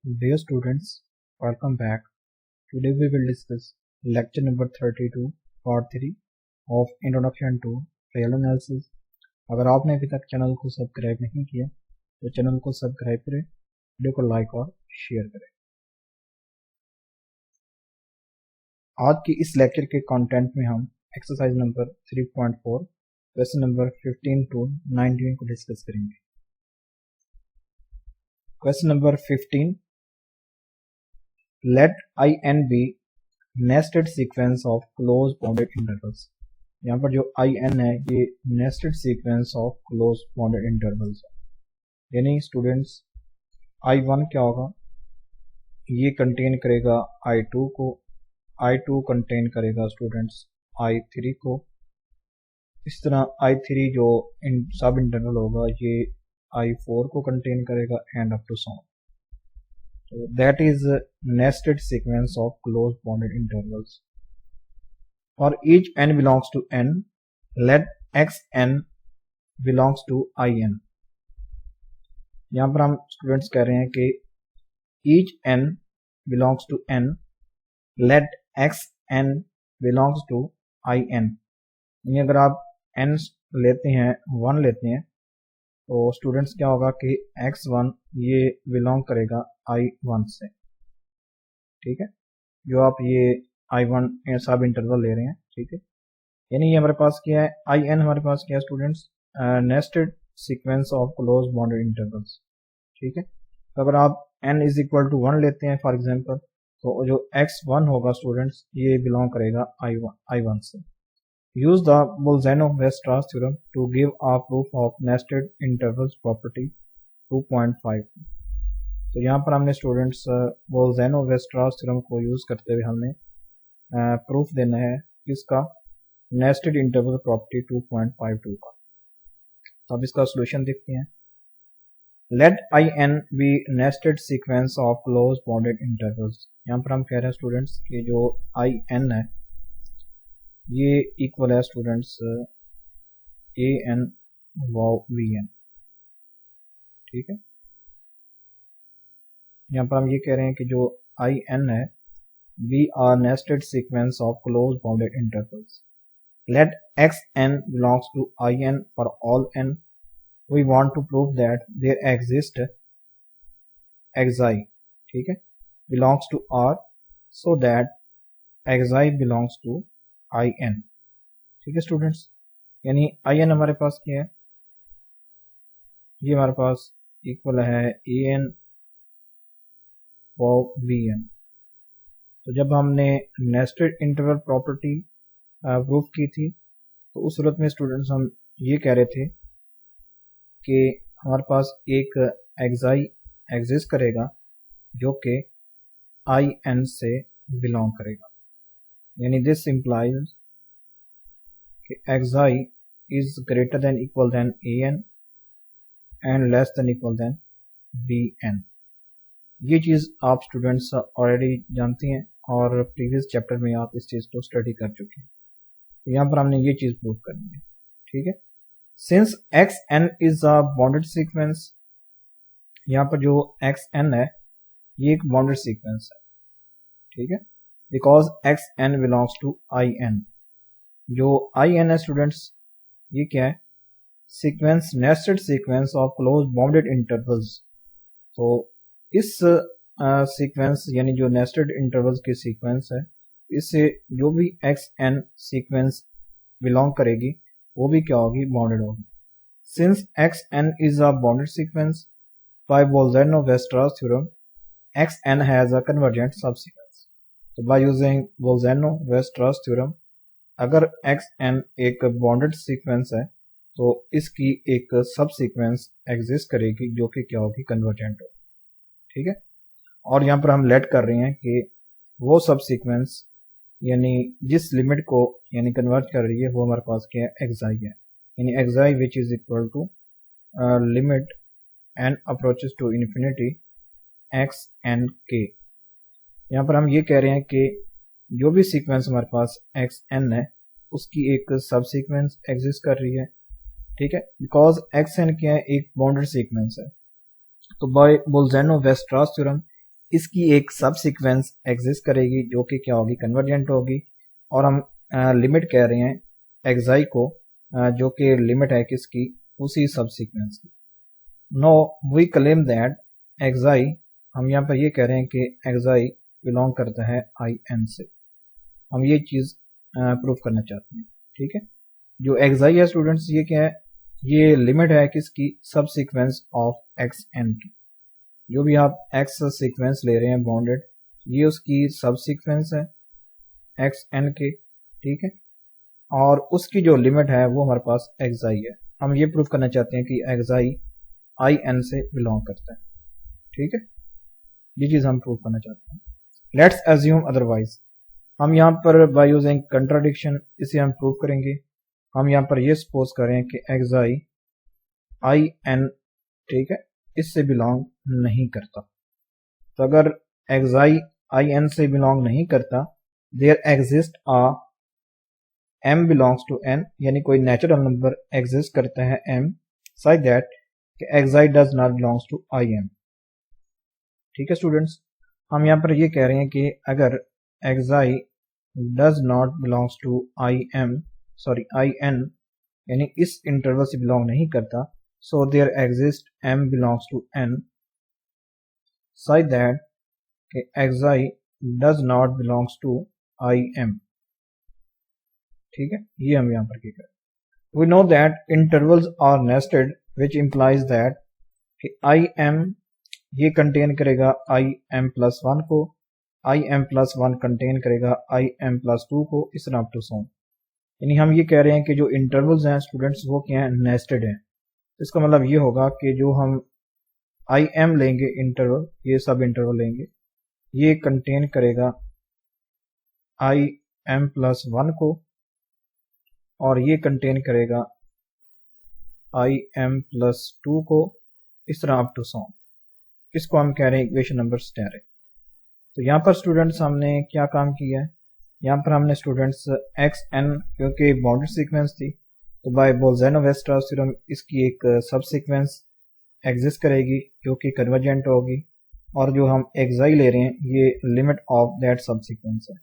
Dear students, welcome back. Today we will discuss lecture number 32 part 3 of Introduction to Real Analysis. अगर आपने अभी तक channel को subscribe नहीं किया तो चैनल को सब्सक्राइब करें, वीडियो को लाइक और शेयर करें। आज की इस लेक्चर के कंटेंट में हम exercise number 3.4 question number 15 to 19 को डिस्कस करेंगे। Question number 15, let in be nested sequence of close bounded intervals। यहाँ पर जो in है ये nested sequence of close bounded intervals है, यानी स्टूडेंट्स I1 क्या होगा, ये कंटेन करेगा I2 को, I2 कंटेन करेगा स्टूडेंट्स I3 को, इस तरह I3 जो सब इंटरवल होगा ये I4 को कंटेन करेगा and up to so on. So that is a nested sequence of close bounded intervals. For each n belongs to n, let xn belongs to in। यहाँ पर हम स्टूडेंट्स कह रहे हैं कि each n belongs to n, let xn belongs to in। यानी अगर आप n लेते हैं, 1 लेते हैं, तो स्टूडेंट्स क्या होगा कि x1 ये बिलोंग करेगा I1 से, ठीक है, जो आप ये I1 सब इंटरवल ले रहे हैं, ठीक है। यानी ये हमारे पास क्या है, in हमारे पास क्या है students, nested sequence of closed bounded intervals, ठीक है। तो अगर आप n इज इक्वल टू 1 लेते हैं फॉर एग्जांपल, तो जो x1 होगा स्टूडेंट्स ये बिलोंग करेगा I1 से। Use the Bolzano-Weierstrass theorem to give a proof of nested intervals property 2.5। तो यहाँ पर हमने स्टूडेंट्स Bolzano-Weierstrass theorem को यूज करते हुए हमने प्रूफ देना है इसका नेस्टेड इंटरवल प्रॉपर्टी 2.52 का। तो अब इसका सोल्यूशन देखते हैं। Let in be nested sequence of close bounded intervals। यहाँ पर हम कह रहे हैं स्टूडेंट्स कि जो in है ये इक्वल है स्टूडेंट्स an वाव vn, ठीक है। यहाँ पर हम ये कह रहे हैं कि जो in है we are nested sequence of close bounded intervals। Let xn belongs to in for all n। We want to prove that there exists xi, ठीक है, belongs to R so that xi belongs to in, ठीक है students. यानी in हमारे पास क्या है, ये हमारे पास इक्वल है an वाव vn। तो जब हमने नेस्टेड इंटरवल प्रॉपर्टी प्रूफ की थी तो उस सूरत में स्टूडेंट्स हम ये कह रहे थे कि हमारे पास एक xi एग्जिस्ट करेगा जो कि in से बिलोंग करेगा। यानी दिस इंप्लाइज कि xi is greater than equal than an and less than equal than bn। ये चीज आप स्टूडेंट्स ऑलरेडी जानते हैं और प्रीवियस चैप्टर में आप इस चीज को स्टडी कर चुके हैं। तो यहाँ पर हमने ये चीज प्रूव करनी है, ठीक है। Since xn is a bounded sequence, यहाँ पर जो xn है ये एक बाउंडेड सीक्वेंस है, ठीक है, because xn belongs to in। जो in है स्टूडेंट्स ये क्या है, sequence, nested sequence of closed bounded intervals. तो इस सीक्वेंस यानी जो नेस्टेड इंटरवल्स की सीक्वेंस है इससे जो भी xn सीक्वेंस बिलोंग करेगी वो भी क्या होगी, बाउंडेड होगी। Since xn is a bounded sequence by Bolzano-Weierstrass theorem xn has a convergent subsequence. तो बाय यूजिंग Bolzano-Weierstrass थ्योरम अगर xn एक बाउंडेड सीक्वेंस है तो इसकी एक सब सीक्वेंस एग्जिस्ट करेगी जो कि क्या होगी, कन्वर्जेंट होगी, ठीक है। और यहाँ पर हम लेट कर रहे हैं कि वो सब सीक्वेंस यानी जिस लिमिट को यानी कन्वर्ट कर रही है वो हमारे पास क्या है, xi है। यानी xi which is equal to limit n approaches to infinity xnk। यहाँ पर हम ये कह रहे हैं कि जो भी सीक्वेंस हमारे पास xn है उसकी एक सब सीक्वेंस एग्जिस्ट कर रही है, ठीक है, बिकॉज xn क्या है, एक बाउंडेड सीक्वेंस है। तो बाय Bolzano-Weierstrass थ्योरम इसकी एक सब सीक्वेंस एग्जिस्ट करेगी जो कि क्या होगी, कन्वर्जेंट होगी, और हम लिमिट कह रहे हैं एक्साई को, जो कि लिमिट है किसकी, उसी सब सीक्वेंस की। Now we claim that x i, हम यहाँ पर ये कह रहे हैं कि एक्साई बिलोंग करता है आई एन से, हम ये चीज प्रूव करना चाहते हैं। ठीक है, जो एक्साई है स्टूडेंट्स ये क्या है, ये लिमिट है किसकी, सब सीक्वेंस ऑफ एक्स एन की। जो भी आप एक्स सीक्वेंस ले रहे हैं बॉन्डेड, ये उसकी सब सीक्वेंस है एक्स एन के। ठीक है, और उसकी जो लिमिट है वो हमारे पास एक्साई है। हम ये प्रूव करना चाहते हैं कि एक्साई आई एन से बिलोंग करता है। ठीक है, ये चीज हम प्रूव करना चाहते हैं। लेट्स एज्यूम अदरवाइज, हम यहाँ पर बाय यूजिंग कंट्राडिक्शन इसे हम प्रूव करेंगे। हम यहाँ पर ये सपोज करें कि एक्साई आई एन, ठीक है, इससे बिलोंग नहीं करता। तो अगर एक्साई आई एन से बिलोंग नहीं करता, there exist a m belongs to n, यानी कोई नेचुरल नंबर एग्जिस्ट करता है m such that x i does not belongs to I M. ठीक है स्टूडेंट्स, हम यहाँ पर ये कह रहे हैं कि अगर x i does not belongs to I M, sorry I N, यानी इस इंटरवल से बिलोंग नहीं करता, so there exists m belongs to n such that xi does not belongs to im। ठीक है, ये हम यहाँ पर क्या करें, we know that intervals are nested which implies that im ये कंटेन करेगा im plus 1 को, im plus 1 कंटेन करेगा im plus 2 को, इस तरह अप टू सो। यानी हम ये कह रहे हैं कि जो इंटरवल्स हैं स्टूडेंट्स वो क्या है, नेस्टेड है। इसका मतलब ये होगा कि जो हम आई एम लेंगे इंटरवल, ये सब इंटरवल लेंगे, ये कंटेन करेगा आई एम प्लस 1 को, और ये कंटेन करेगा आई एम प्लस 2 को, इस तरह अप टू सो। इसको हम कह रहे हैं इक्वेशन नंबर स्टेरिक। तो यहाँ पर स्टूडेंट्स हमने क्या काम किया है, यहाँ पर हमने स्टूडेंट्स एक्स एन, क्योंकि बाउंडेड सीक्वेंस थी, तो बाय बोल्ज़नो-वीयस्ट्रास थ्योरम इसकी एक सब सीक्वेंस एग्जिस्ट करेगी जो कि कन्वर्जेंट होगी, और जो हम एक्साई ले रहे हैं ये लिमिट ऑफ दैट सब सीक्वेंस है।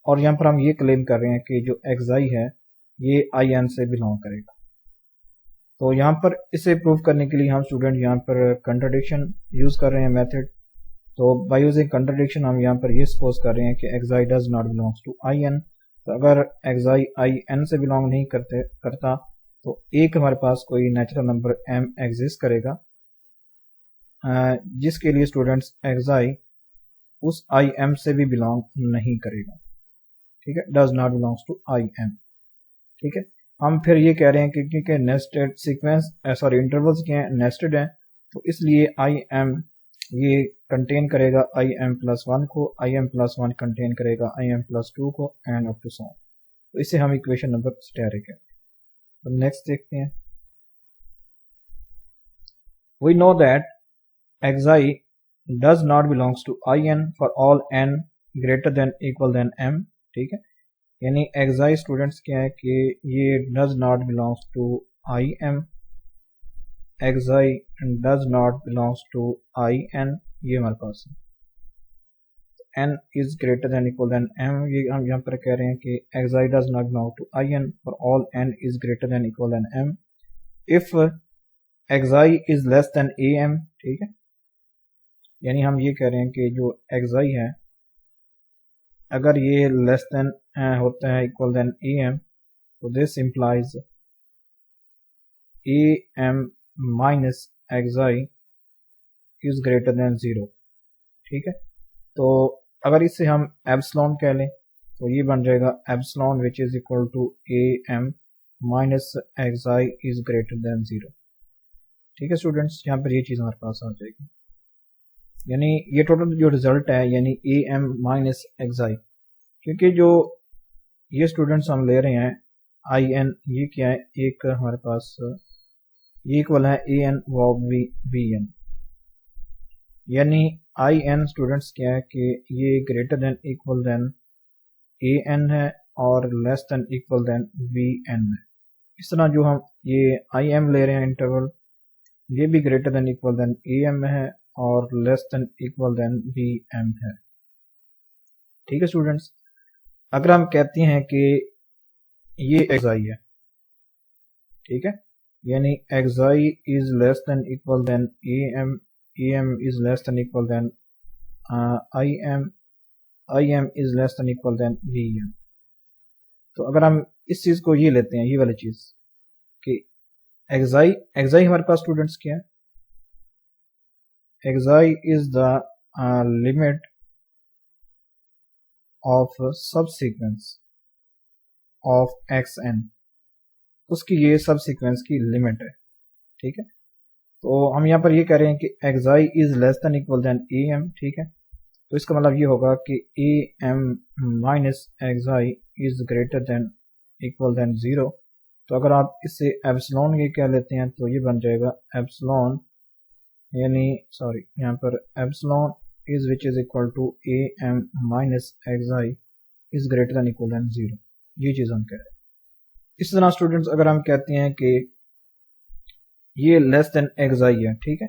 और यहाँ पर हम ये क्लेम कर रहे हैं कि जो एक्साई है ये आई एन से बिलोंग करेगा। तो यहाँ पर इसे प्रूव करने के लिए हम स्टूडेंट यहाँ पर कंट्राडिक्शन यूज कर रहे हैं मेथड। तो बाय यूजिंग कंट्राडिक्शन हम यहाँ पर ये सपोज कर रहे हैं कि x i does not belongs to I N. तो अगर एक्साई आई एन से बिलोंग नहीं करता तो एक हमारे पास कोई नेचुरल नंबर m एग्जिस्ट करेगा, जिसके लिए स्टूडेंट्स एक्साई उस आई एम से भी बिलोंग नहीं करेगा। ठीक है, does not belongs to I M. ठीक है, हम फिर ये कह रहे हैं कि क्योंकि नेस्टेड सीक्वेंस सॉरी इंटरवल्स क्या है, नेस्टेड है, तो इसलिए आई एम ये कंटेन करेगा आई एम प्लस 1 को, आई एम प्लस 1 कंटेन करेगा आई एम प्लस 2 को, एंड अप टू सो। तो इसे हम इक्वेशन नंबर स्टेरिक है। तो नेक्स्ट देखते हैं, we know that x i does not belongs to I N for all N greater than equal than M. ठीक है, यानी एक्साई स्टूडेंट्स क्या है कि ये does not belongs to I M, x i does not belongs to I N, ये हमारे पास है। n is greater than equal than m, ये हम यहाँ पर कह रहे हैं कि x i does not belong to I N for all n is greater than equal than m if x i is less than A M. ठीक है, यानी हम ये कह रहे हैं कि जो एक्साई है अगर ये लेस देन होता है इक्वल देन ए एम, तो this implies A M minus x i is greater than 0। ठीक है, तो अगर इसे हम एप्सिलॉन कह लें तो ये बन जाएगा epsilon which is equal to A M minus x i is greater than 0। ठीक है स्टूडेंट्स, यहाँ पर ये चीज हमारे पास आ जाएगी, यानी ये टोटल जो रिजल्ट है यानी ए एम माइनस एक्साई, क्योंकि जो ये स्टूडेंट्स हम ले रहे हैं आई एन, ये क्या है, एक हमारे पास ये इक्वल है ए एन वी एन, यानी आई एन स्टूडेंट्स क्या है कि ये greater than equal than A N है और less than equal than B N है। इस तरह जो हम ये आई एम ले रहे हैं इंटरवल, ये भी greater than equal than A M है اور less than equal than B M ہے. ٹھیک ہے اسٹوڈینٹس. اگر ہم کہتے ہیں کہ یہ ایگزائی ہے, ٹھیک ہے, یعنی x i is less than equal than A M is less than equal than I M is less than equal than B M. تو اگر ہم اس چیز کو یہ لیتے ہیں, یہ والی چیز کہ ایگزائی ہمارے پاس اسٹوڈینٹس کیا ہے, xi is the limit of subsequence of x n. اس کی یہ سب سیکوینس کی لمٹ ہے. ٹھیک ہے, تو ہم یہاں پر یہ کہہ رہے ہیں کہ ایگزائی is less than equal than A m. ٹھیک ہے, تو اس کا مطلب یہ ہوگا کہ a M minus xi is greater than equal than 0. تو اگر آپ اس سے ایپسلون یہ کیا لیتے ہیں تو یہ بن جائے گا ایپسلون, یعنی یہاں پر epsilon is which is equal to A M minus xi is greater than equal than 0. یہ چیز ہم کہہ رہے ہیں. اس طرح اسٹوڈینٹس اگر ہم کہتے ہیں کہ یہ لیس دین ایگزائی ہے, ٹھیک ہے,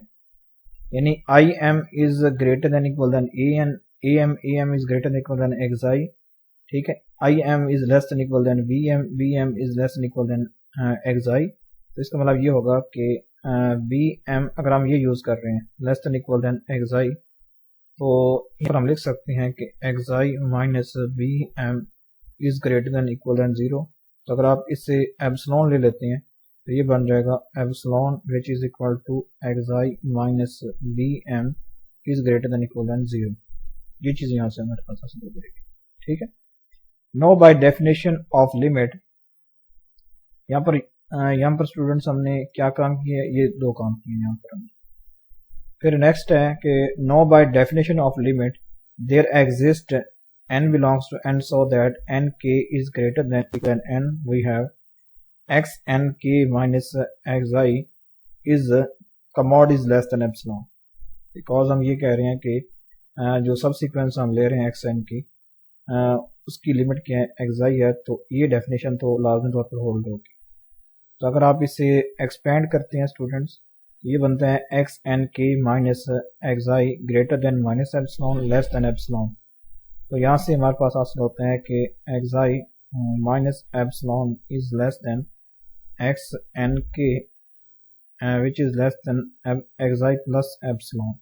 یعنی I M is greater than equal than A M is greater than equal than x i. ٹھیک ہے, I M is less than equal than B M is less than equal than x i. تو اس کا مطلب یہ ہوگا کہ وی ایم اگر ہم یہ یوز کر رہے ہیں لیس دین اکول دین ایگزائی, تو یہاں پر ہم لکھ سکتے ہیں کہ xi minus we M is greater than equal than 0. تو اگر آپ اس سے ایپسلون لے لیتے ہیں تو یہ بن جائے گا epsilon which is equal to xi minus we M is greater than equal than 0. یہ چیز یہاں سے ہمارے پاس حاصل ہو جائے گی. ٹھیک ہے, نو بائی ڈیفینیشن آف لمٹ. یہاں پر اسٹوڈینٹس ہم نے کیا کام کیا ہے, یہ دو کام کیے یہاں پر ہم نے. پھر نیکسٹ ہے کہ now by definition of limit there exist n belongs to n so that nk is greater than n. We have x nk minus xi is commod is less than epsilon. Because ہم یہ کہہ رہے ہیں کہ جو سب sequence ہم لے رہے ہیں ایکس این کی اس کی لمٹ کیا ہے, ایگزائی ہے, تو یہ ڈیفینیشن تو لازمی طور پر ہولڈ ہوگی. تو اگر آپ اسے ایکسپینڈ کرتے ہیں اسٹوڈینٹس, یہ بنتا ہے ایکس این کے minus xi greater than minus epsilon less than epsilon. تو یہاں سے ہمارے پاس حاصل ہوتا ہے کہ xi minus epsilon is less than x N کے which is less than xi plus epsilon.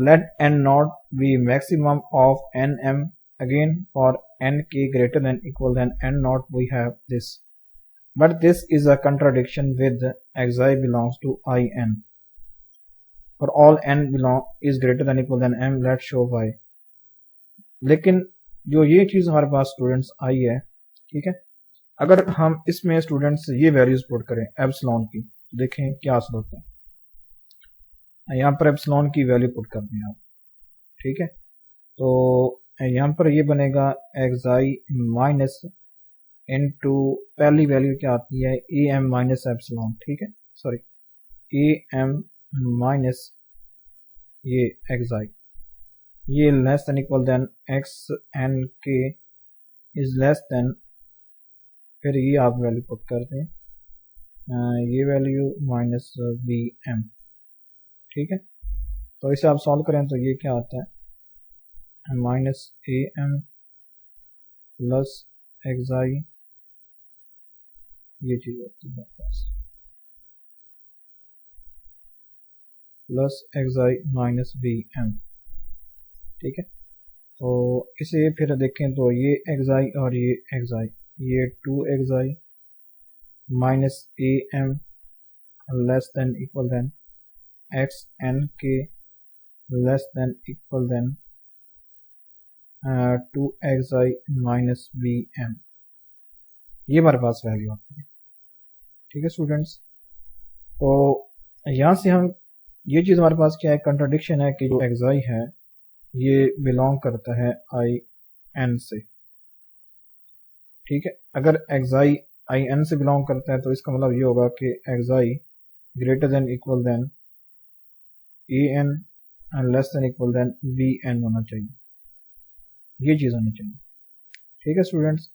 Let n naught be maximum of n m. Again for nk greater than equal than n naught we have this, but this is a contradiction with xi belongs to in. For all n is greater than equal than m, let's show why. لیکن جو یہ چیز ہمارے پاس students I ہے, ٹھیک ہے, اگر ہم اس میں اسٹوڈینٹس یہ ویلیوز پٹ کریں ایپسلون کی تو دیکھیں کیا حاصل ہوتا ہے. یہاں پر ایپسلون کی ویلیو پٹ کر دیں آپ, ٹھیک ہے, تو یہاں پر یہ بنے گا ایگزائی مائنس انٹو پہلی ویلیو کیا آتی ہے اے ایم مائنس ایپسلون. ٹھیک ہے, اے ایم مائنس یہ ایگزائی, یہ لیس than equal than x N کے از لیس دین, پھر یہ آپ ویلیو پٹ کر دیں, یہ ویلیو مائنس وی ایم. ٹھیک ہے, تو اسے آپ سالو کریں تو یہ کیا آتا ہے minus A M plus x i, یہ چیز ہوتی ہے پلس ایگزائی مائنس وی ایم. ٹھیک ہے, تو اسے پھر دیکھیں تو یہ ایگزائی اور یہ ایگزائی, یہ 2 ایگزائی مائنس اے M less than equal than x N کے less than equal than 2 x i minus وی ایم. یہ ہمارے پاس ویلیو آتی ہے. ٹھیک ہے اسٹوڈینٹس, تو یہاں سے ہم یہ چیز ہمارے پاس کیا ہے, کنٹراڈکشن ہے کہ جو ایگزائی ہے یہ بلونگ کرتا ہے آئی این سے. ٹھیک ہے, اگر ایگزائی آئی این سے بلونگ کرتا ہے تو اس کا مطلب یہ ہوگا کہ ایگزائی گریٹر دین اکول دین اے این لیس دین اکول دین وی این ہونا چاہیے. یہ چیز ہونی چاہیے. ٹھیک ہے اسٹوڈینٹس,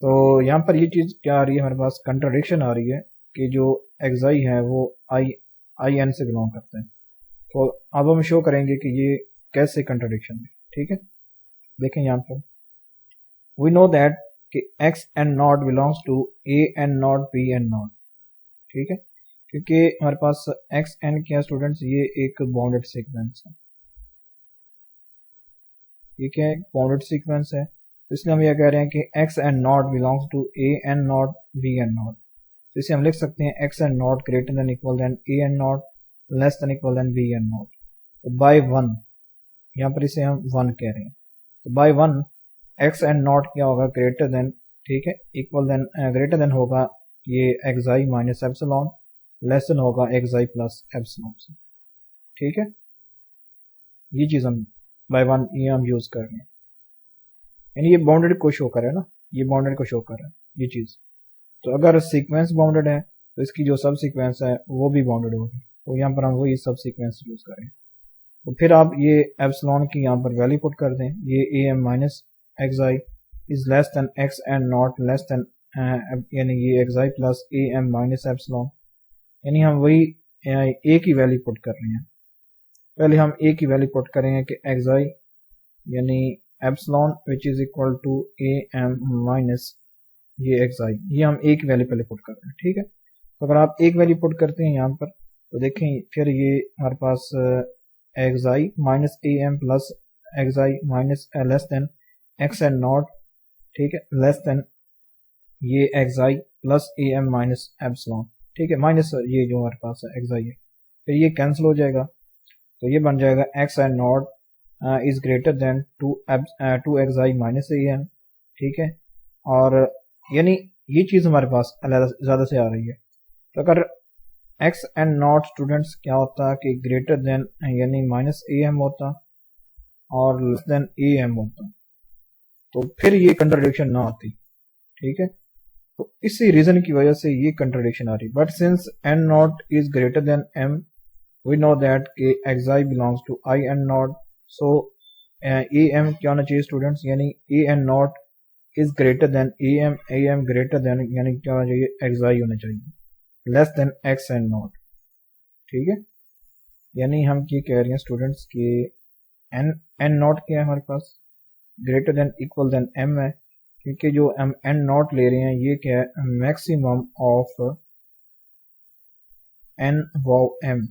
تو یہاں پر یہ چیز کیا آ رہی ہے ہمارے پاس, کنٹراڈکشن آ رہی ہے کہ جو ایگزائی ہے وہ آئی این سے بلونگ کرتا ہے. تو اب ہم شو کریں گے کہ یہ کیسے کنٹرڈکشن ہے. ٹھیک ہے, دیکھیں یہاں پر وی نو دیٹ کہ X and naught belongs to A and naught B and naught. ٹھیک ہے, کیونکہ ہمارے پاس ایکس اینڈ کیا اسٹوڈینٹس, یہ ایک باؤنڈیڈ سیکوینس ہے. ٹھیک ہے, باؤنڈیڈ سیکوینس ہے, تو اس لیے ہم یہ کہہ رہے ہیں کہ X and naught belongs to A and naught B and naught. تو اسے ہم لکھ سکتے ہیں X and naught greater than equal than A and naught less than equal than B and naught. تو بائی ون, یہاں پر اسے ہم ون کہہ رہے ہیں. تو by one X and naught کیا ہوگا, گریٹر دین, ٹھیک ہے, اکول دین گریٹر دین ہوگا یہ ایکس آئی مائنس ایپسلون, لیس دین ہوگا ایکس آئی پلس ایپسلون سے. ٹھیک ہے, یہ چیز ہم بائی ون یہ ہم یوز کر رہے ہیں, یعنی یہ باؤنڈیڈ کو شو کرے نا, یہ باؤنڈیڈ کو شو کر رہا ہے یہ چیز. تو اگر سیکوینس باؤنڈیڈ ہے تو اس کی جو سب سیکوینس ہے وہ بھی باؤنڈیڈ ہوگی, تو یہاں پر ہم وہی سب سیکوینس یوز کریں. تو پھر آپ یہ ایپسلون کی یہاں پر ویلیو پٹ کر دیں, یہ a M minus x i is less than x and naught less than, یعنی یہ x i plus a M minus epsilon, یعنی ہم وہی اے کی ویلیو پٹ کر رہے ہیں. پہلے ہم اے کی ویلیو پٹ کریں گے کہ ایکس آئی یعنی epsilon which is equal to A M minus یہ ایکس آئی, یہ ہم ایک ویلیو پہلے پٹ کر رہے ہیں. ٹھیک ہے, تو اگر آپ ایک ویلیو پٹ کرتے ہیں یہاں پر تو دیکھیں پھر یہ ہمارے پاس x I minus A M plus x I minus less than x and naught, ٹھیک ہے, لیس دین یہ x i plus a M minus epsilon. ٹھیک ہے, مائنس یہ جو ہمارے پاس ہے ایکس آئی ہے, پھر یہ کینسل ہو جائے گا, تو یہ بن جائے گا x and naught is greater than two x I minus a m. ٹھیک ہے, اور یعنی یہ چیز ہمارے پاس زیادہ سے آ رہی ہے. تو اگر ایکس اینڈ ناٹ اسٹوڈینٹس کیا ہوتا کہ گریٹر دین یعنی مائنس اے ایم ہوتا اور لیس دین اے ایم ہوتا, تو پھر یہ کنٹرڈکشن نہ آتی. ٹھیک ہے, تو اسی ریزن کی وجہ سے یہ کنٹرڈکشن آ رہی. But since n naught is greater than m we know that کہ x i belongs to I and naught, so a m کیا ہونا چاہیے اسٹوڈینٹس, یعنی a and naught is greater than am greater than یعنی کیا ہونا چاہیے x آئی ہونا چاہیے لیس دین ایکس اینڈ ناٹ. ٹھیک ہے, یعنی ہم یہ کہہ رہے ہیں اسٹوڈینٹس کہ این ناٹ کیا ہے ہمارے پاس, گریٹر دین اکول دین ایم ہے, کیونکہ جو ہم این ناٹ لے رہے ہیں یہ کیا ہے میکسیمم آف این واو ایم.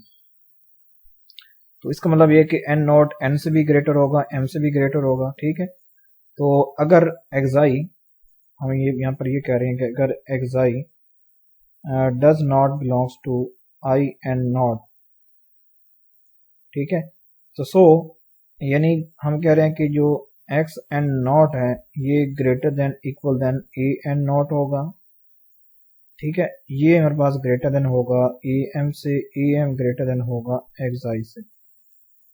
تو اس کا مطلب یہ کہ این ناٹ این سے بھی گریٹر ہوگا, ایم سے بھی گریٹر ہوگا. ٹھیک ہے, تو اگر ایکس آئی ہم یہاں پر یہ کہہ رہے ہیں کہ اگر X I does not belongs to I and naught, ٹھیک ہے, تو سو یعنی ہم کہہ رہے ہیں کہ جو ایکس اینڈ ناٹ ہے یہ greater than equal than A and naught ہوگا. ٹھیک ہے, یہ ہمارے پاس گریٹر دین ہوگا اے ایم سے, اے ایم گریٹر دین ہوگا ایکس آئی سے.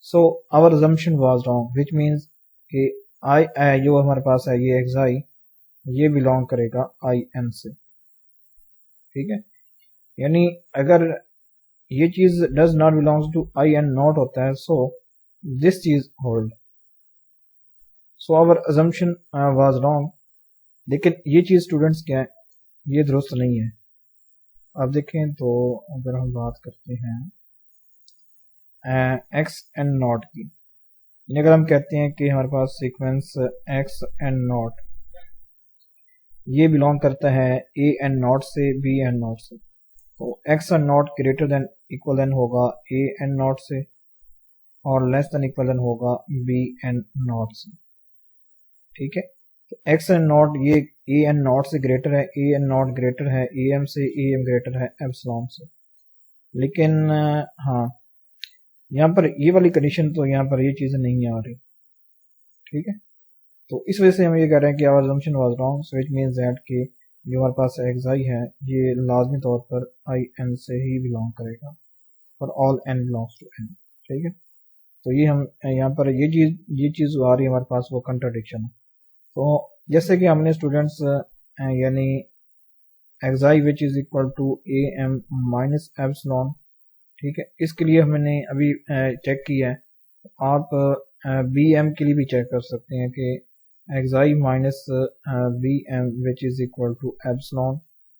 سو our assumption was wrong which means کہ آئی جو ہمارے پاس ہے یہ ایکس آئی یہ بلانگ کرے گا آئی این سے. ٹھیک ہے, یعنی اگر یہ چیز does not belongs to I N naught ہوتا ہے سو دس چیز hold, so our assumption was wrong. لیکن یہ چیز اسٹوڈینٹس کیا ہے یہ درست نہیں ہے. آپ دیکھیں تو اگر ہم بات کرتے ہیں ایکس اینڈ ناٹ کی, اگر ہم کہتے ہیں کہ ہمارے پاس سیکوینس ایکس اینڈ ناٹ یہ بلانگ کرتا ہے اے اینڈ ناٹ سے, بی اینڈ ناٹ سے, تو x and naught greater than equal than ہوگا اے اینڈ ناٹ سے اور لیس دین اکول دین ہوگا بی اینڈ ناٹ سے. ٹھیک ہے, تو ایکس اینڈ ناٹ یہ اے اینڈ ناٹ سے گریٹر ہے, اے اینڈ ناٹ گریٹر ہے اے ایم سے, اے ایم گریٹر ہے ایپسلون سے. لیکن ہاں یہاں پر یہ والی کنڈیشن تو یہاں پر یہ چیزیں نہیں آ رہی. ٹھیک ہے, تو اس وجہ سے ہم یہ کہہ رہے ہیں کہ our assumption was wrong, so which means that کہ جو ہمارے پاس ایکس آئی ہے یہ لازمی طور پر آئی این سے ہی بلانگ کرے گا اور all n belongs to n. ٹھیک ہے, تو یہ ہم یہاں پر یہ چیز آ رہی ہے ہمارے پاس وہ کنٹرڈکشن ہے. تو جیسے کہ ہم نے اسٹوڈینٹس یعنی X I which is equal to A M minus epsilon, ٹھیک ہے, اس کے لیے ہم نے ابھی چیک کیا ہے. آپ بی ایم کے لیے بھی چیک کر سکتے ہیں کہ x I minus B M which is equal to epsilon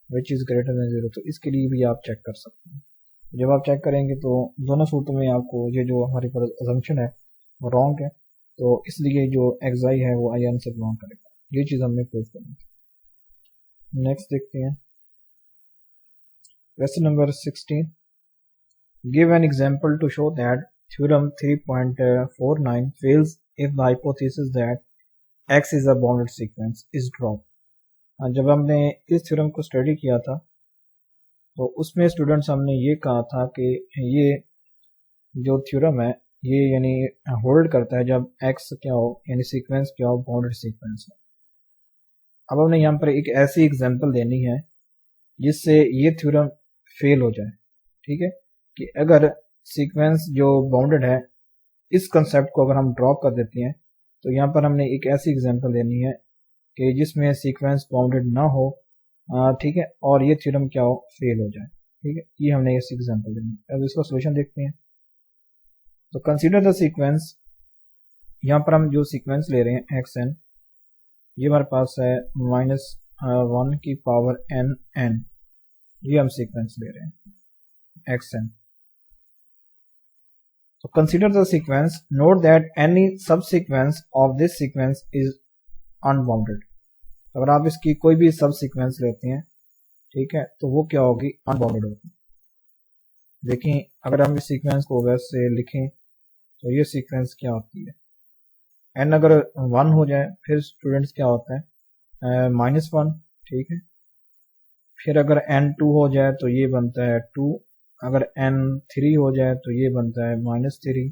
which is greater than zero, تو اس کے لیے بھی آپ چیک کر سکتے ہیں. जब आप चेक करेंगे तो दोनों सूरतों में आपको ये जो हमारे पास assumption है वो रॉन्ग है, तो इसलिए जो xi है वो in से बिलोंग करेगा। ये चीज़ हमने प्रूव करनी है। नेक्स्ट देखते हैं question number 16। Give an example to show that theorem 3.49 fails if the hypothesis that x is a bounded sequence is dropped। जब हमने इस थ्योरम को स्टडी किया था तो उसमें स्टूडेंट्स हमने ये कहा था कि ये जो थ्योरम है ये यानी होल्ड करता है जब x क्या हो, यानी सीक्वेंस क्या हो, बाउंडेड सीक्वेंस है। अब हमने यहाँ पर एक ऐसी एग्जांपल देनी है जिससे ये थ्योरम फेल हो जाए। ठीक है, कि अगर सीक्वेंस जो बाउंडेड है इस कंसेप्ट को अगर हम ड्रॉप कर देते हैं तो यहाँ पर हमने एक ऐसी एग्जांपल देनी है कि जिसमें सीक्वेंस बाउंडेड ना हो, ठीक है, और ये थ्योरम क्या हो, फेल हो जाए। ठीक है, ये हमने ऐसी एग्जांपल देनी है। अब इसका सॉल्यूशन देखते हैं। तो कंसीडर द सीक्वेंस, यहाँ पर हम जो सीक्वेंस ले रहे हैं xn, ये हमारे पास है -1 की पावर n, ये हम सीक्वेंस ले रहे हैं xn। So consider the sequence. Note that any subsequence of this sequence is unbounded। अगर आप इसकी कोई भी सब सीक्वेंस लेते हैं, ठीक है, तो वो क्या होगी, अनबाउंडेड होगी। देखिए अगर हम इस सीक्वेंस को वैसे लिखें तो ये सीक्वेंस क्या होती है, n अगर 1 हो जाए फिर स्टूडेंट्स क्या होता है -1। ठीक है, फिर अगर n 2 हो जाए तो ये बनता है 2, अगर n 3 हो जाए तो ये बनता है -3,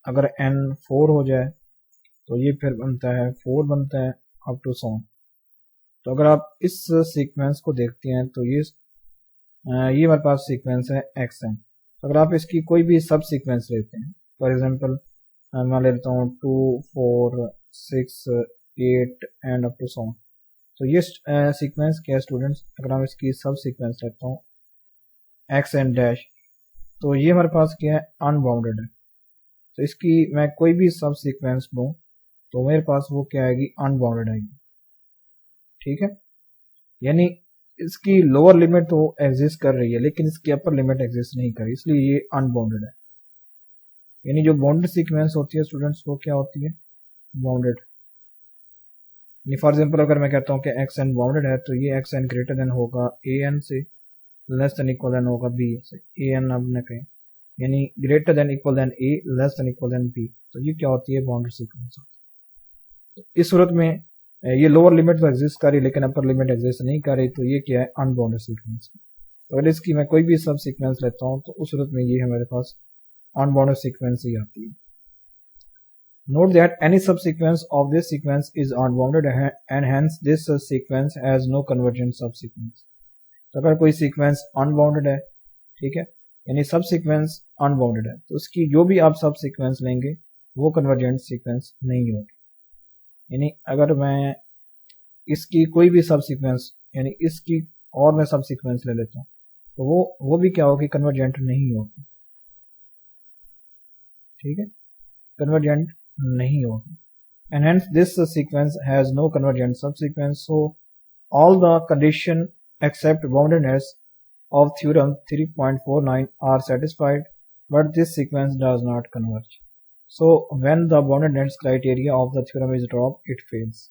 अगर n 4 हो जाए तो ये फिर बनता है 4 बनता है, अप टू सो। तो अगर आप इस सीक्वेंस को देखते हैं तो ये हमारे पास सीक्वेंस है xn। अगर आप इसकी कोई भी सब सीक्वेंस लेते हैं, फॉर एग्जांपल मैं लेता हूँ 2 4 6 8 एंड अप टू सो, तो ये सीक्वेंस क्या है स्टूडेंट्स, अगर हम इसकी सब सीक्वेंस लेता हूँ xn डैश, तो ये हमारे पास क्या है, अनबाउंडेड है। तो इसकी मैं कोई भी सब सीक्वेंस लूँ तो मेरे पास वो क्या आएगी, अनबाउंडेड आएगी। ठीक है, यानी इसकी लोअर लिमिट तो एग्जिस्ट कर रही है लेकिन इसकी अपर लिमिट एग्जिस्ट नहीं कर रही, इसलिए ये अनबाउंडेड है। यानी जो बाउंडेड सीक्वेंस होती है स्टूडेंट्स वो क्या होती है, बाउंडेड। फॉर एग्जांपल अगर मैं कहता हूँ कि xn बाउंडेड है तो ये xn ग्रेटर देन होगा an से, लेस देन इक्वल देन होगा b से। an अब न कहें, यानी greater than equal than a, less than equal than b, तो ये क्या होती है, बाउंडेड सीक्वेंस। इस सूरत में ये लोअर लिमिट तो एग्जिस्ट कर रही लेकिन अपर लिमिट एग्जिस्ट नहीं कर रही, तो ये क्या है, अनबाउंडेड सीक्वेंस। तो अगर इसकी मैं कोई भी सब सीक्वेंस लेता हूँ तो उस सूरत में ये हमारे पास अनबाउंडेड सीक्वेंस ही आती है। Note that any subsequence of this sequence is unbounded and hence this sequence has no convergent subsequence। तो अगर कोई सीक्वेंस अनबाउंडेड है, ठीक है, यानी सब सीक्वेंस अनबाउंडेड है, तो उसकी जो भी आप सब सीक्वेंस लेंगे वो कन्वर्जेंट सीक्वेंस नहीं होगी। यानी अगर मैं इसकी कोई भी सब सीक्वेंस, यानी इसकी और मैं सब सीक्वेंस ले लेता हूँ तो वो भी क्या होगी, कन्वर्जेंट नहीं होगी। ठीक है, कन्वर्जेंट नहीं होगी। And hence this sequence has no convergent subsequence, so all the condition except boundedness of theorem 3.49 are satisfied, but this sequence does not converge। So when the boundedness criteria of the theorem is dropped, it fails।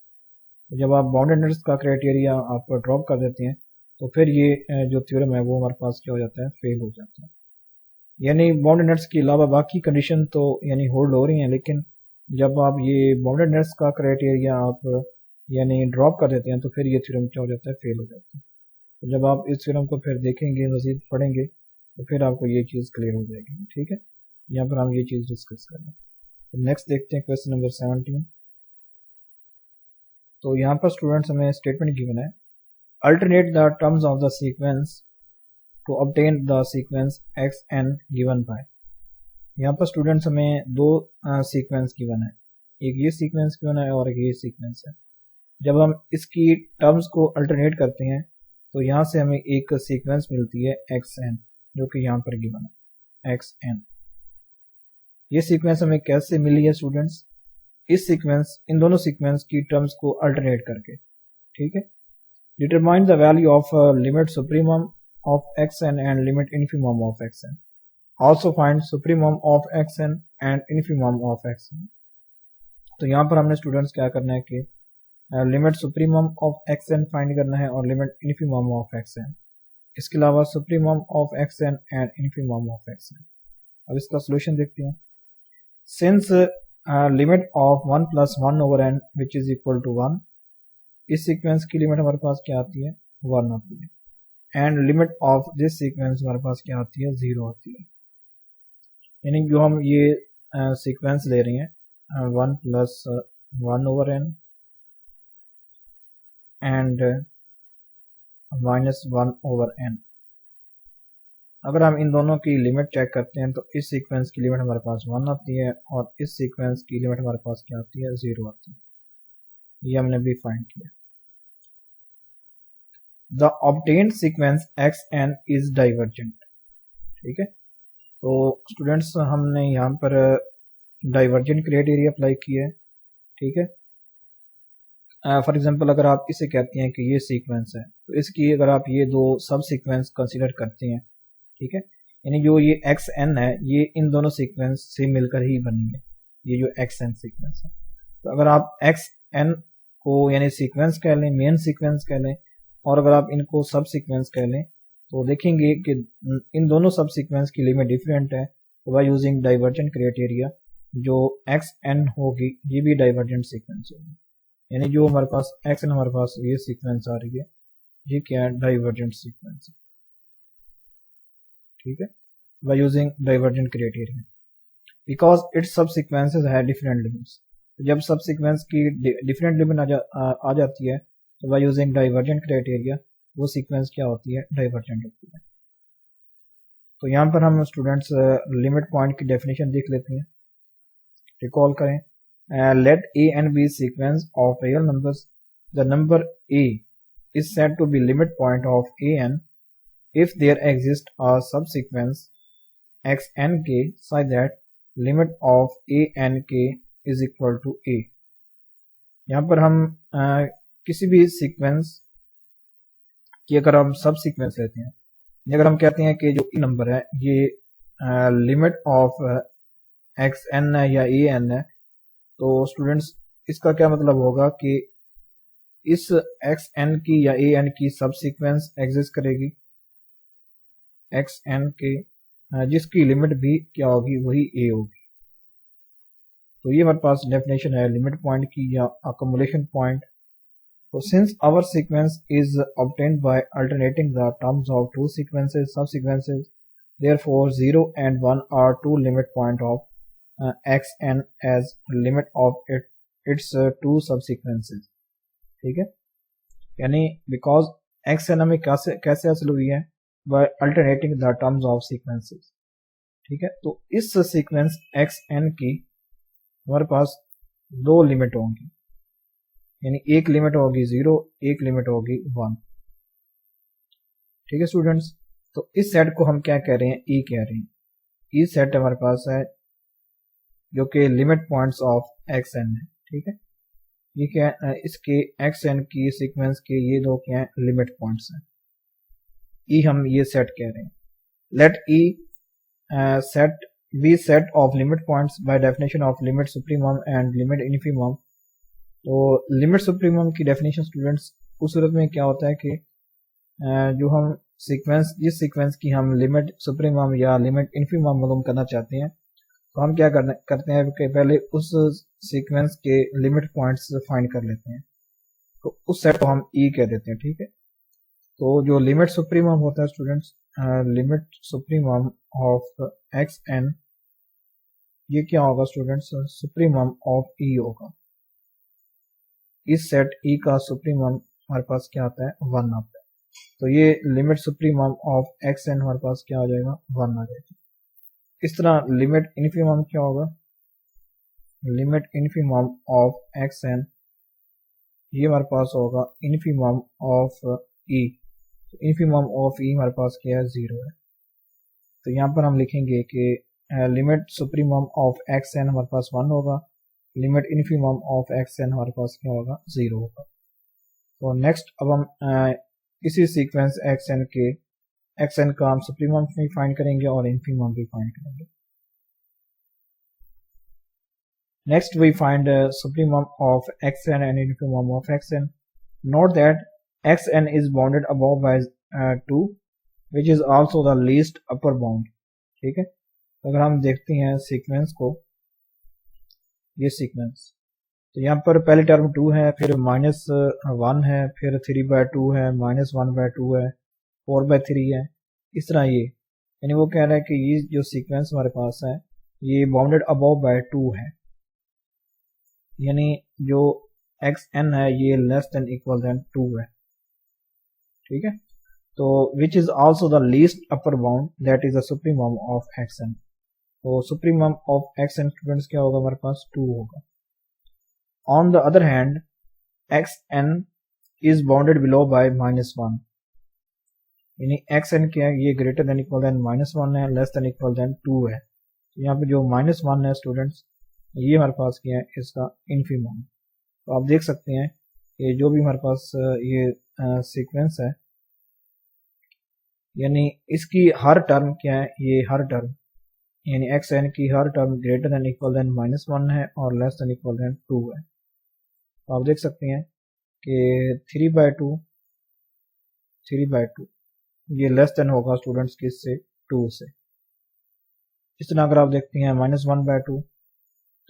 जब आप boundedness का criteria आप drop कर देते हैं तो फिर ये जो थ्योरम है वो हमारे पास क्या हो जाता है, फेल हो जाता है। यानी बाउंडेडनेस के अलावा बाकी कंडीशन तो यानी होल्ड हो रही हैं, लेकिन जब आप ये बाउंडेडनेस का क्राइटेरिया आप यानी ड्रॉप कर देते हैं तो फिर ये थ्योरम क्या हो जाता है, फेल हो जाता है। तो जब आप इस थ्योरम को फिर देखेंगे, मजीद पढ़ेंगे, तो फिर आपको ये चीज़ क्लियर हो जाएगी। ठीक है, यहाँ पर हम ये चीज़ डिस्कस कर रहे हैं। तो नेक्स्ट देखते हैं क्वेश्चन नंबर 17। तो यहाँ पर स्टूडेंट्स हमें स्टेटमेंट गिवन है, alternate the terms of the sequence to obtain the sequence xn given by. यहाँ पर स्टूडेंट्स हमें दो सीक्वेंस गिवन है, एक ये सीक्वेंस गिवन है और एक ये सीक्वेंस है। जब हम इसकी टर्म्स को अल्टरनेट करते हैं तो यहाँ से हमें एक सीक्वेंस मिलती है xn, जो कि यहाँ पर गिवन है xn। ये सीक्वेंस हमें कैसे मिली है स्टूडेंट्स, इस सीक्वेंस, इन दोनों सीक्वेंस की टर्म्स को अल्टरनेट करके। ठीक है, determine the value of limit supremum of xn and limit infimum of xn. Also find supremum of xn and infimum of xn. तो यहाँ पर हमने स्टूडेंट्स क्या करना है कि limit supremum of xn find करना है और लिमिट इन्फीमम ऑफ xn. इसके अलावा supremum of xn and infimum of xn. अब इसका सोल्यूशन देखते हैं. Since limit of 1 plus 1 over n which is equal to 1, इस सीक्वेंस की लिमिट हमारे पास क्या आती है, 1 आती है. And limit of this sequence हमारे पास क्या आती है, 0 आती है. यानी जो हम ये सीक्वेंस ले रहे हैं 1 plus 1 over n and minus 1 over n. अगर हम इन दोनों की लिमिट चेक करते हैं तो इस सीक्वेंस की लिमिट हमारे पास 1 आती है और इस सीक्वेंस की लिमिट हमारे पास क्या आती है, 0 आती है. ये हमने भी फाइंड किया. The obtained sequence xn is divergent. ठीक है, तो स्टूडेंट्स हमने यहाँ पर डाइवर्जेंट क्राइटेरिया अप्लाई किया है. ठीक है, फॉर एग्जांपल अगर आप इसे कहते हैं कि ये सीक्वेंस है तो इसकी अगर आप ये दो सब सीक्वेंस कंसीडर करते हैं, ठीक है, यानी जो ये xn है ये इन दोनों सीक्वेंस से मिलकर ही बनी है, ये जो xn सीक्वेंस है. तो अगर आप xn को यानी सीक्वेंस कह लें, मेन सीक्वेंस कह लें, और अगर आप इनको सब सीक्वेंस कह लें तो देखेंगे कि इन दोनों सब सीक्वेंस की लिमिट डिफरेंट है. तो बाय यूजिंग डाइवर्जेंट क्राइटेरिया जो xn होगी ये भी डाइवर्जेंट सीक्वेंस होगी. यानी जो हमारे पास xn हमारे पास ये सीक्वेंस आ रही है ये क्या है, डाइवर्जेंट सीक्वेंस है. ठीक है, by using divergent criteria because it's सब सीक्वेंसेस है डिफरेंट लिमिट्स. जब सब सीक्वेंस की डिफरेंट लिमिट आ जाती है तो बाय यूजिंग डाइवर्जेंट क्राइटेरिया वो सीक्वेंस क्या होती है, डाइवर्जेंट होती है. तो यहाँ पर हम स्टूडेंट्स लिमिट पॉइंट की डेफिनेशन देख लेते हैं. रिकॉल करें, let a and b sequence of real numbers. The number a is said to be limit point of a n if there exists a subsequence x n k such that limit of a n k is equal to a. यहाँ पर हम किसी भी sequence की अगर हम सब sequence लेते हैं, अगर हम कहते हैं कि जो ई नंबर है ये लिमिट ऑफ एक्स एन है या ए एन है, तो स्टूडेंट्स इसका क्या मतलब होगा कि इस एक्स एन की या ए एन की सब सीक्वेंस एग्जिस्ट करेगी एक्स एन के जिसकी लिमिट भी क्या होगी, वही ए होगी. तो ये हमारे पास डेफिनेशन है लिमिट पॉइंट की या अकोमोडेशन पॉइंट. तो since our sequence is obtained by alternating the terms of two sequences subsequences, therefore 0 and 1 are two limit point of xn as limit of its two subsequences. ठीक है, यानी because xn हमें कैसे हासिल हुई है, by alternating the terms of sequences. ठीक है, तो इस सीक्वेंस xn की हमारे पास दो लिमिट होंगी, यानी एक लिमिट होगी 0, एक लिमिट होगी 1. ठीक है स्टूडेंट्स, तो इस सेट को हम क्या कह रहे हैं, ई कह रहे हैं. ई सेट हमारे पास है जो कि limit points of x N है. ठीक है, ये क्या है, इसके एक्स एन की सीक्वेंस के ये दो क्या है, लिमिट पॉइंट्स हैं. ई हम ये सेट कह रहे हैं. Let E set be set of limit points by definition of limit supremum and limit infimum. तो लिमिट सुप्रीमम की डेफिनेशन स्टूडेंट्स उस सूरत में क्या होता है कि जो हम सीक्वेंस जिस सीक्वेंस की हम लिमिट सुप्रीमम या लिमिट इन्फीमम मालूम करना चाहते हैं तो हम क्या करते हैं कि पहले उस सीक्वेंस के लिमिट पॉइंट्स फाइंड कर लेते हैं. तो उस सेट को हम ई कह देते हैं. ठीक है, तो जो लिमिट सुप्रीमम होता है students, limit supremum of x N, ये क्या होगा स्टूडेंट्स, सुप्रीमम ऑफ ई होगा. इस सेट ई का सुप्रीमम हमारे पास क्या आता है, 1 आता है. तो ये limit supremum of x N हमारे पास क्या आ जाएगा, 1 आ जाएगा. इस तरह लिमिट इन्फीमम क्या होगा, limit infimum of x N, ये हमारे पास होगा infimum of E. Infimum of E हमारे पास क्या है, 0 है. तो यहाँ पर हम लिखेंगे कि limit supremum of x N हमारे पास 1 होगा, limit infimum of x N हमारे पास क्या होगा, 0 होगा. तो नेक्स्ट अब हम किसी सीक्वेंस एक्स एन के एक्स एन का हम सुप्रीमम भी फाइंड करेंगे और इन्फीमम भी फाइंड करेंगे. Next we find supremum of xn and infimum of xn. Note that xn is bounded above by 2 which is also the least upper bound. ठीक है, अगर हम देखते हैं सीक्वेंस को, ये सीक्वेंस, तो यहाँ पर पहली टर्म 2 है, फिर -1 है, फिर 3/2 है, -1/2 है, 4/3 है, इस तरह ये, यानी वो कह रहा है कि ये जो सीक्वेंस हमारे पास है ये बाउंडेड अबव बाय 2 है, यानी जो xn है ये लेस देन इक्वल देन 2 है. ठीक है, तो which is also the least upper bound that is the supremum of xn. तो सुप्रीमम ऑफ xn स्टूडेंट्स क्या होगा, हमारे पास 2 होगा. On the other hand xn is bounded below by -1, यानी xn क्या है, ये ग्रेटर देन इक्वल देन -1 है, लेस देन इक्वल देन 2 है. यहाँ पे जो -1 है स्टूडेंट्स, ये हमारे पास क्या है, इसका इन्फीमम. तो आप देख सकते हैं कि जो भी हमारे पास ये सीक्वेंस है, यानी इसकी हर टर्म क्या है, ये हर टर्म यानी xn की हर term greater than equal than -1 है और लेस देन इक्वल देन 2 है. तो आप देख सकते हैं कि 3/2 ये लेस देन होगा स्टूडेंट्स किससे, 2 से. इस तरह अगर आप देखते हैं -1/2,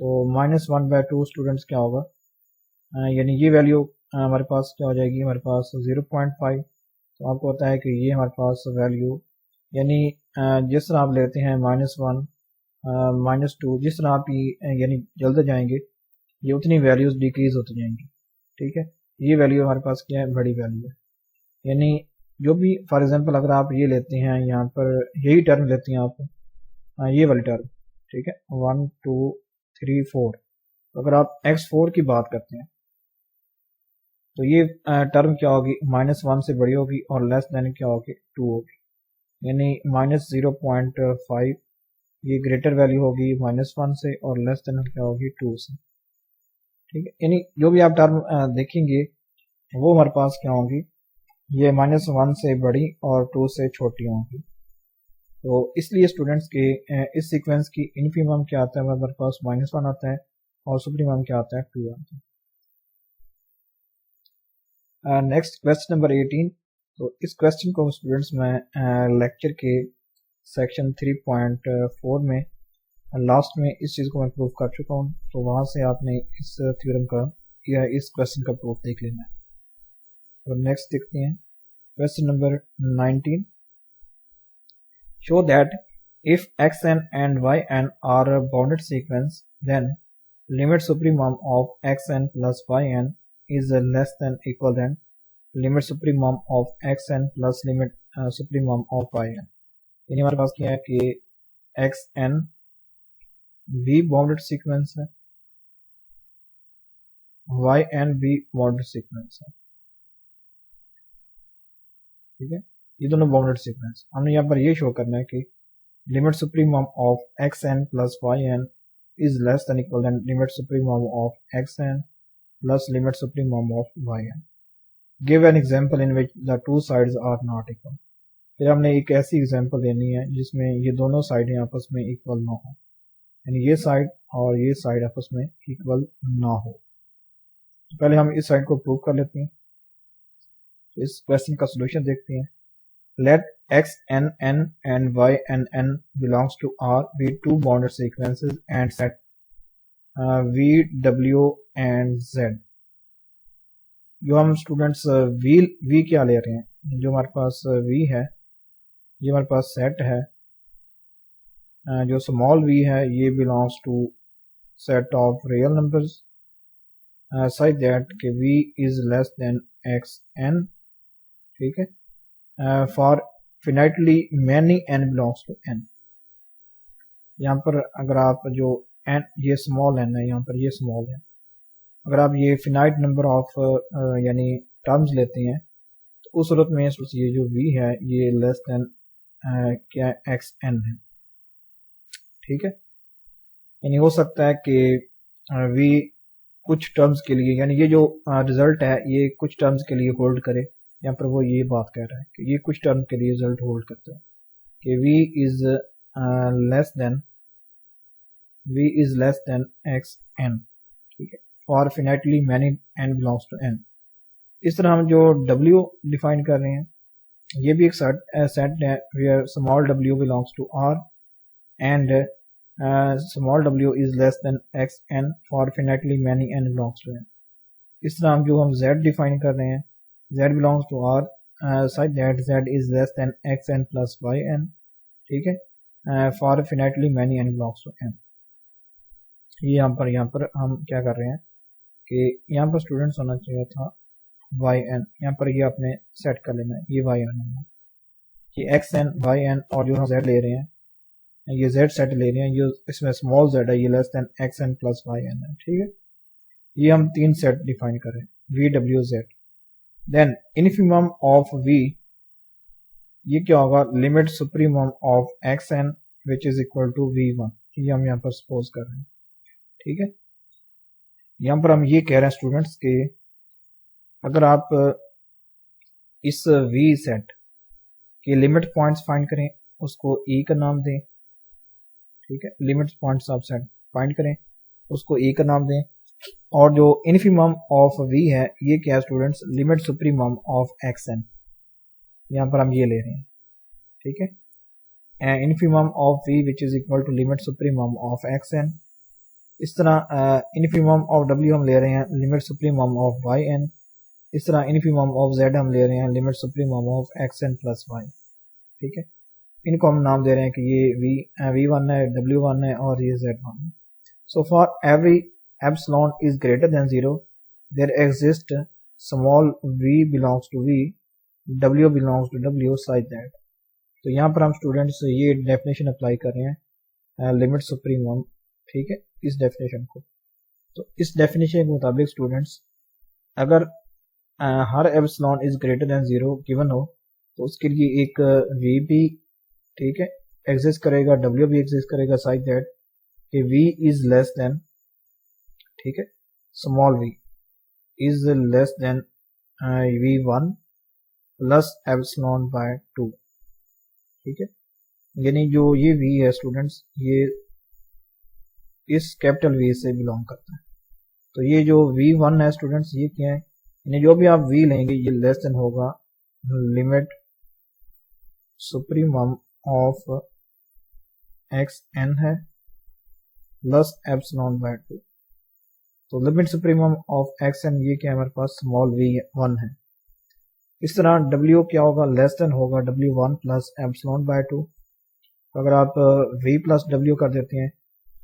तो -1/2 स्टूडेंट्स क्या होगा, यानी ये वैल्यू हमारे पास क्या हो जाएगी, हमारे पास 0.5. तो आपको पता है कि ये हमारे पास वैल्यू, यानी जिस तरह आप लेते हैं -1 -2, जिस तरह आप यानी जल्द जाएंगे ये उतनी वैल्यूज डिक्रीज होती जाएंगी. ठीक है, ये वैल्यू हमारे पास क्या है, बड़ी वैल्यू है. यानी जो भी फॉर एग्जांपल अगर आप ये लेते हैं, यहाँ पर यही टर्म लेते हैं आप, ये वाली टर्म, ठीक है, 1 2 3 4, अगर आप x4 की बात करते हैं तो ये टर्म क्या होगी, -1 से बड़ी होगी और लेस देन क्या होगी, 2 होगी. यानी -0.5 ये ग्रेटर वैल्यू होगी -1 से और लेस देन क्या होगी, 2 से. ठीक है, यानी जो भी आप टर्म देखेंगे वो हमारे पास क्या होगी, ये -1 से बड़ी और 2 से छोटी होंगी. तो इसलिए स्टूडेंट्स के इस सीक्वेंस की इन्फीमम क्या आता है, हमारे पास -1 आता है और सुप्रीमम क्या आता है, 2 आता है. Next question number 18. तो इस क्वेश्चन को स्टूडेंट्स मैं लेक्चर के सेक्शन 3.4 में लास्ट में इस चीज़ को मैं प्रूफ कर चुका हूँ, तो वहाँ से आपने इस थ्योरम का या इस क्वेश्चन का प्रूफ देख लेना है. तो नेक्स्ट देखते हैं question number 19. Show that if xn and yn are a bounded sequence, then limit supremum of xn plus yn is less than equal than limit supremum of xn plus limit supremum of yn. यानी हमारे पास क्या है कि xn भी bounded sequence है, yn भी bounded sequence है. ठीक है, ये दोनों बाउंडेड सीक्वेंस. हमने यहाँ पर ये शो करना है कि limit supremum of xn plus yn is less than equal than limit supremum of xn plus limit supremum of yn. Give an example in which the two sides are not equal. फिर हमने एक ऐसी example देनी है जिसमें ये दोनों साइडें आपस में इक्वल ना हो, यानी ये साइड और ये साइड आपस में इक्वल ना हो. तो पहले हम इस साइड को प्रूव कर लेते हैं. इस क्वेश्चन का सॉल्यूशन देखते हैं. Let xnn and ynn belongs to R be two bounded sequences and set v, w and z. जो हम स्टूडेंट्स v क्या ले रहे हैं, जो हमारे पास v है ये हमारे पास सेट है, जो स्मॉल v है ये belongs to set of real numbers such that कि v is less than xn. ठीक है, for finitely many n belongs to n. यहाँ पर अगर आप जो n, ये स्मॉल n है, यहाँ पर ये स्मॉल है, अगर आप ये फिनाइट नंबर ऑफ यानी टर्म्स लेते हैं तो उस सूरत में ये जो v है ये लेस देन क्या xn है. ठीक है, यानी हो सकता है कि v कुछ टर्म्स के लिए, यानी ये जो रिजल्ट है ये कुछ टर्म्स के लिए होल्ड करे, यहाँ पर वो ये बात कह रहा है कि ये कुछ टर्म के लिए रिजल्ट होल्ड करता है कि v is less than xn, ठीक है, for finitely many n belongs to n। इस तरह हम जो w डिफाइन कर रहे हैं ये भी एक सेट है where small w belongs to r and small w is less than xn for finitely many n belongs to n। इस तरह हम z डिफाइन कर रहे हैं z belongs to r such that z is less than xn plus yn, ठीक है, for finitely many n belongs to n। ये यहाँ पर हम क्या कर रहे हैं कि यहाँ पर स्टूडेंट्स होना चाहिए था yn, यहाँ पर ये आपने सेट कर लेना है, ये yn है, ये xn yn और जो हम z ले रहे हैं ये z सेट ले रहे हैं, ये इसमें स्मॉल z है, ये less than xn plus yn है, ठीक है। ये हम तीन सेट डिफाइन करें v w z। Then infimum of v, ये क्या होगा, limit supremum of xn which is equal to v1, ये हम यहाँ पर सपोज कर रहे हैं, ठीक है। यहाँ पर हम ये कह रहे हैं स्टूडेंट्स के अगर आप इस v सेट के लिमिट पॉइंट्स फाइंड करें उसको e का नाम दें, ठीक है, लिमिट पॉइंट्स आप सेट फाइंड करें उसको e का नाम दें, और जो इन्फिमम ऑफ v है ये क्या है students, limit supremum of xn, यहाँ पर हम ये ले रहे हैं, ठीक है, infimum of v which is equal to limit supremum of xn। इस तरह इन्फिमम ऑफ w हम ले रहे हैं लिमिट सुप्रीमम ऑफ yn। इस तरह इन्फिमम ऑफ z हम ले रहे हैं limit supremum of xn plus y, ठीक है। इनको हम नाम दे रहे हैं कि ये v1 है, w1 है और ये z1 है। So for every epsilon is greater than 0 there exists small v belongs to v, w belongs to w such that। तो यहाँ पर हम स्टूडेंट्स ये डेफिनेशन अप्लाई कर रहे हैं लिमिट सुप्रीमम, ठीक है, इस डेफिनेशन को। तो इस डेफिनेशन के मुताबिक स्टूडेंट्स अगर हर epsilon is greater than 0 given हो तो उसके लिए एक v भी, ठीक है, एग्जिस्ट करेगा, w भी एग्जिस्ट करेगा सच दैट कि v इज लेस देन, ठीक है, small v is less than v1 plus epsilon bye 2, ठीक है। यानी जो ये v है स्टूडेंट्स ये इस कैपिटल v से बिलोंग करता है। तो ये जो v1 है स्टूडेंट्स ये क्या है, यानी जो भी आप v लेंगे ये लेस देन होगा लिमिट सुप्रीमम ऑफ xn है प्लस एप्सिलॉन बाय 2। तो लिमिट सुप्रीमम ऑफ xn ये क्या है हमारे पास स्मॉल v1 है। इस तरह w क्या होगा, लेस देन होगा w1 प्लस एप्सिलॉन बाय 2। तो अगर आप v प्लस w कर देते हैं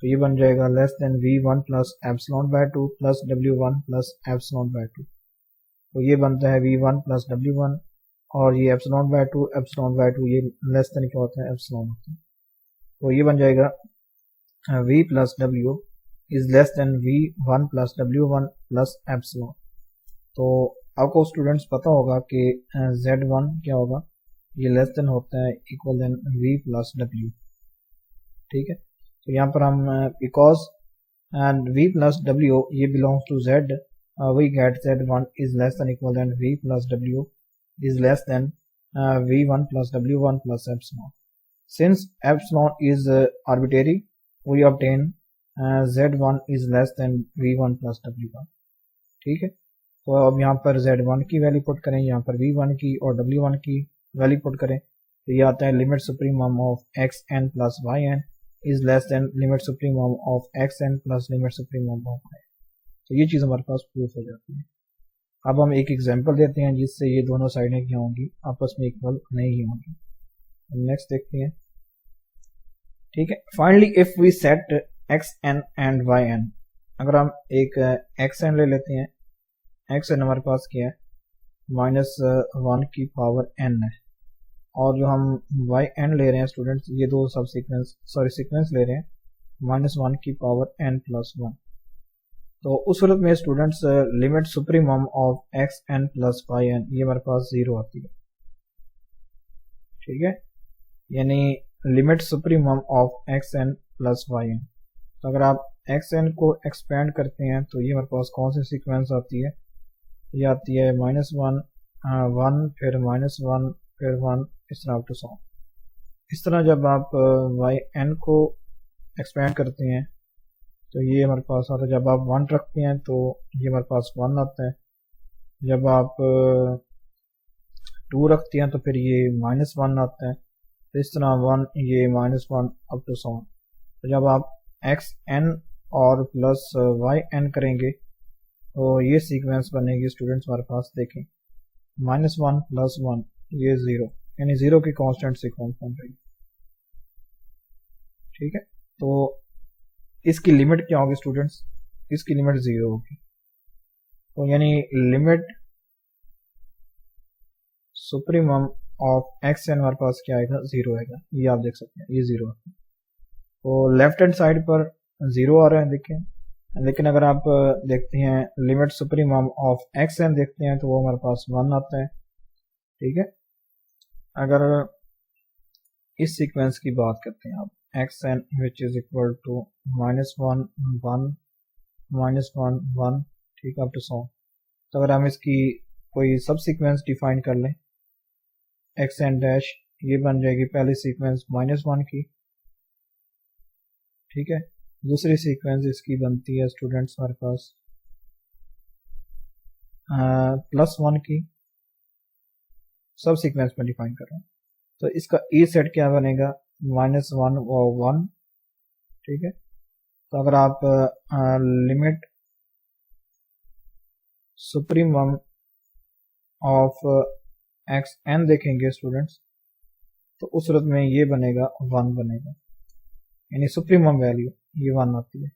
तो ये बन जाएगा less than v1 plus epsilon bye 2 plus w1 plus epsilon bye 2। तो ये बनता है v1 प्लस w1 और ये एप्सिलॉन बाय 2 ये लेस देन क्या होता है, एप्सिलॉन होता है। तो ये बन जाएगा v plus w is less than v1 plus w1 plus epsilon. तो आपको स्टूडेंट्स पता होगा कि z1 क्या होगा, ये लेस देन होता है equal than v plus w, ठीक है। तो यहाँ पर हम because and v plus w ये belongs to z, we get z1 is less than equal than v plus w is less than v1 plus w1 plus epsilon. Since epsilon is arbitrary we obtain z1 is less than v1 plus w1, ठीक है। तो अब यहाँ पर z1 की value put करें, यहाँ पर v1 की और w1 की वैल्यू पुट करें, तो ये आता है limit supremum of xn plus yn is less then limit supremum of xn plus limit supremum of y। तो ये चीज़ हमारे पास प्रूफ हो जाती है। अब हम एक एग्जांपल देते हैं जिससे ये दोनों साइडें क्या होंगी, आपस में इक्वल नहीं होंगी। नेक्स्ट देखते हैं, ठीक है। Finally if we set xn and yn, अगर हम एक xn ले लेते हैं, xn हमारे पास क्या है -1 की पावर n है, और जो हम yn ले रहे हैं स्टूडेंट्स ये दो सब सीक्वेंस ले रहे हैं -1 की पावर n प्लस 1। तो उस सूरत में students limit supremum of xn plus yn ये हमारे पास 0 आती है, ठीक है, यानी limit supremum of xn plus yn। तो अगर आप xn को एक्सपेंड करते हैं तो ये हमारे पास कौन सी सीक्वेंस आती है, ये आती है -1 1 پھر -1 پھر 1 اس طرح اپ ٹو 100. اس طرح جب آپ yn کو ایکسپینڈ کرتے ہیں تو یہ ہمارے پاس آتا ہے. جب آپ 1 رکھتے ہیں تو یہ ہمارے پاس 1 آتا ہے. جب آپ 2 رکھتے ہیں تو پھر یہ -1 آتا ہے. تو اس طرح 1 یہ -1 اپ ٹو 100. تو جب آپ xn اور پلس yn کریں گے تو یہ سیکوینس بنے گی اسٹوڈنٹس ہمارے پاس. دیکھیں -1 + 1 یہ 0 یعنی 0 کی کانسٹنٹ سیکوینس بن رہی ہے. ٹھیک ہے, تو اس کی لمٹ کیا ہوگی اسٹوڈنٹس؟ اس کی لمٹ 0 ہوگی. تو یعنی لمٹ سپریمم آف xn ہمارے پاس کیا آئے گا؟ 0 آئے گا. یہ آپ دیکھ سکتے ہیں یہ 0 ہے. تو لیفٹ ہینڈ سائڈ پر 0 آ رہا ہے دیکھیں. لیکن اگر آپ دیکھتے ہیں لمٹ سپریمم آف xn دیکھتے ہیں تو وہ ہمارے پاس 1 آتا ہے. ٹھیک ہے, اگر اس سیکوینس کی بات کرتے ہیں آپ xn which is equal to -1 1 -1 1 ٹھیک ہے اپ ٹو 100. تو اگر ہم اس کی کوئی سب سیکوینس ڈیفائن کر لیں xn ڈیش, یہ بن جائے گی پہلی سیکوینس -1 کی. ٹھیک ہے, دوسری سیکوینس اس کی بنتی ہے اسٹوڈنٹس ہمارے پاس +1 کی. سب سیکوینس میں ڈیفائن کر رہے ہیں. تو اس کا ای سیٹ کیا بنے گا؟ -1 اور 1. ٹھیک ہے, تو اگر آپ لمٹ سپریمم آف xn دیکھیں گے اسٹوڈنٹس تو اس صورت میں یہ بنے گا 1 بنے گا, یعنی سپریمم ویلیو یہ 1 آتی ہے.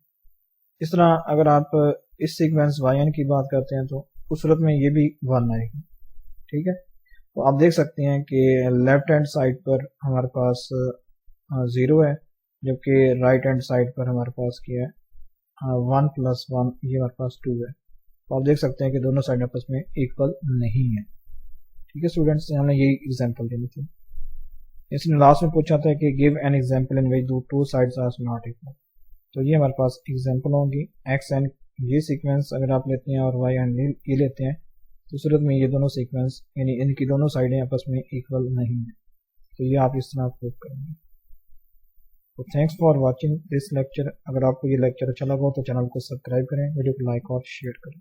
اس طرح اگر آپ اس سیکوینس yn کی بات کرتے ہیں تو اس صورت میں یہ بھی 1 آئے گی. ٹھیک ہے, تو آپ دیکھ سکتے ہیں کہ لیفٹ ہینڈ سائڈ پر ہمارے پاس 0 ہے, جبکہ رائٹ ہینڈ سائڈ پر ہمارے پاس کیا ہے 1 + 1 یہ ہمارے پاس 2 ہے. تو آپ دیکھ سکتے ہیں کہ دونوں سائڈ آپس میں ایکول نہیں ہے. ٹھیک ہے اسٹوڈنٹس, ہم نے یہی ایگزامپل دینی تھی. اس نے لاسٹ میں پوچھا تھا کہ give an example in which the two sides are not equal. تو یہ ہمارے پاس ایگزامپل ہوں گی. xn یہ سیکوینس اگر آپ لیتے ہیں اور yn یہ لیتے ہیں تو صورت میں یہ دونوں سیکوینس یعنی ان کی دونوں سائڈیں آپس میں ایکول نہیں ہیں. تو یہ آپ اس طرح پروو کریں گے. تو thanks for watching this lecture. اگر آپ کو یہ لیکچر اچھا لگا ہو تو چینل کو سبسکرائب کریں, ویڈیو کو لائک اور شیئر کریں.